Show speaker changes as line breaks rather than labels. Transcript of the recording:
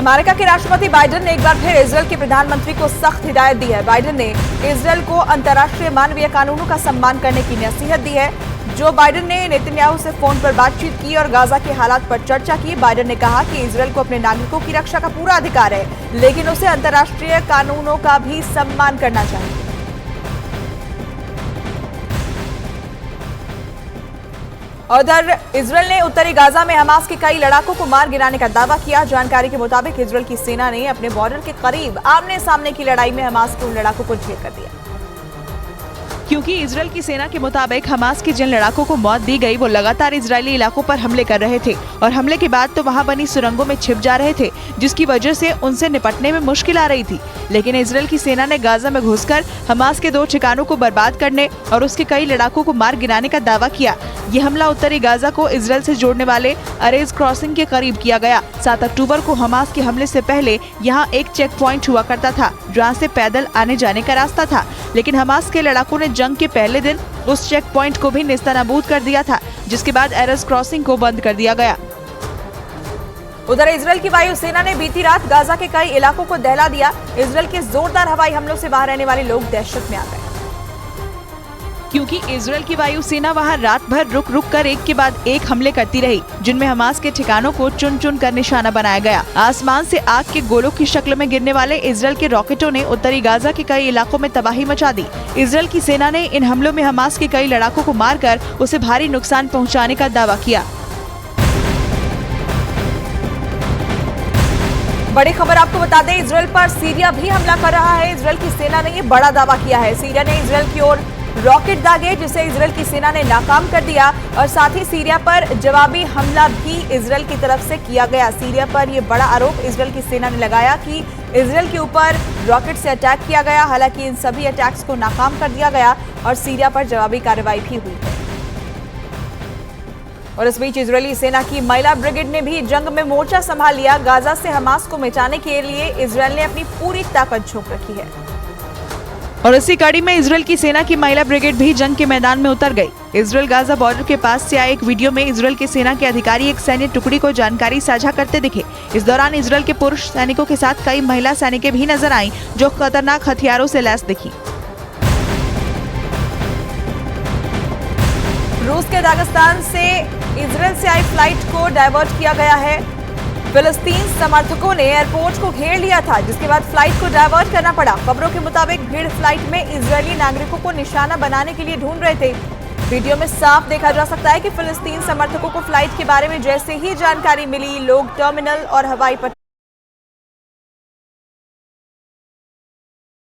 America के राष्ट्रपति Biden ने एक बार फिर इजरायल के प्रधानमंत्री को सख्त हिदायत दी है। बाइडेन ने इजरायल को अंतर्राष्ट्रीय मानवीय कानूनों का सम्मान करने की नसीहत दी है। जो बाइडेन ने नेतन्याहू से फोन पर बातचीत की और गाजा के हालात पर चर्चा की। बाइडेन ने कहा कि इजरायल को अपने नागरिकों की रक्षा का पूरा अधिकार है, लेकिन उसे अंतर्राष्ट्रीय कानूनों का भी सम्मान करना चाहिए। उधर इजरायल ने उत्तरी गाजा में हमास के कई लड़ाकों को मार गिराने का दावा किया। जानकारी के मुताबिक इजरायल की सेना ने अपने बॉर्डर के करीब आमने सामने की लड़ाई में हमास के उन लड़ाकों को ढेर कर दिया।
क्योंकि इजरायल की सेना के मुताबिक हमास के जिन लड़ाकों को मौत दी गई वो लगातार इजरायली इलाकों पर हमले कर रहे थे और हमले के बाद तो वहां बनी सुरंगों में छिप जा रहे थे, जिसकी वजह से उनसे निपटने में मुश्किल आ रही थी। लेकिन इजरायल की सेना ने गाजा में घुसकर हमास के 2 ठिकानों को बर्बाद करने और उसके कई लड़ाकों को मार गिराने का दावा किया। ये हमला उत्तरी गाजा को इजरायल से जोड़ने वाले अरेज क्रॉसिंग के करीब किया गया। 7 अक्टूबर को हमास के हमले से पहले यहाँ एक चेक पॉइंट हुआ करता था, जहाँ से पैदल आने जाने का रास्ता था। लेकिन हमास के लड़ाकों ने जंग के पहले दिन उस चेक पॉइंट को भी नेस्तनाबूद कर दिया था, जिसके बाद एरेज क्रॉसिंग को बंद कर दिया गया।
उधर इजरायल की वायुसेना ने बीती रात गाजा के कई इलाकों को दहला दिया। इजरायल के जोरदार हवाई हमलों से वहां रहने वाले लोग दहशत में आ गए,
क्योंकि इजरायल की वायुसेना वहां रात भर रुक रुक कर एक के बाद एक हमले करती रही, जिनमें हमास के ठिकानों को चुन चुन कर निशाना बनाया गया। आसमान से आग के गोलों की शक्ल में गिरने वाले इजरायल के रॉकेटों ने उत्तरी गाजा के कई इलाकों में तबाही मचा दी। इजरायल की सेना ने इन हमलों में हमास के कई लड़ाकों को मारकर उसे भारी नुकसान पहुँचाने का दावा किया।
बड़ी खबर आपको बता दें, इजरायल पर सीरिया भी हमला कर रहा है। इजरायल की सेना ने ये बड़ा दावा किया है। सीरिया ने इजरायल की ओर रॉकेट दागे, जिसे इजरायल की सेना ने नाकाम कर दिया और साथ ही सीरिया पर जवाबी हमला भी इजरायल की तरफ से किया गया। सीरिया पर यह बड़ा आरोप इजरायल की सेना ने लगाया कि इजरायल के ऊपर रॉकेट से अटैक किया गया। हालांकि इन सभी अटैक्स को नाकाम कर दिया गया और सीरिया पर जवाबी कार्रवाई भी हुई है। और इस बीच इजरायली सेना की महिला ब्रिगेड ने भी जंग में मोर्चा संभाल लिया। गाजा से हमास को मिटाने के लिए इजरायल ने अपनी पूरी ताकत झोंक रखी है।
और इसी कड़ी में इजरायल की सेना की महिला ब्रिगेड भी जंग के मैदान में उतर गई। इजरायल गाजा बॉर्डर के पास से आए एक वीडियो में इजरायल की सेना के अधिकारी एक सैन्य टुकड़ी को जानकारी साझा करते दिखे। इस दौरान इजरायल के पुरुष सैनिकों के साथ कई महिला सैनिकें भी नजर आईं, जो खतरनाक हथियारों से लैस दिखी।
रूस के दागिस्तान से इजरायल से आई फ्लाइट को डायवर्ट किया गया है। फिलिस्तीन समर्थकों ने एयरपोर्ट को घेर लिया था, जिसके बाद फ्लाइट को डायवर्ट करना पड़ा। खबरों के मुताबिक भीड़ फ्लाइट में इजरायली नागरिकों को निशाना बनाने के लिए ढूंढ रहे थे। वीडियो में साफ देखा जा सकता है कि फिलिस्तीन समर्थकों को फ्लाइट के बारे में जैसे ही जानकारी मिली, लोग टर्मिनल और हवाई पट्टी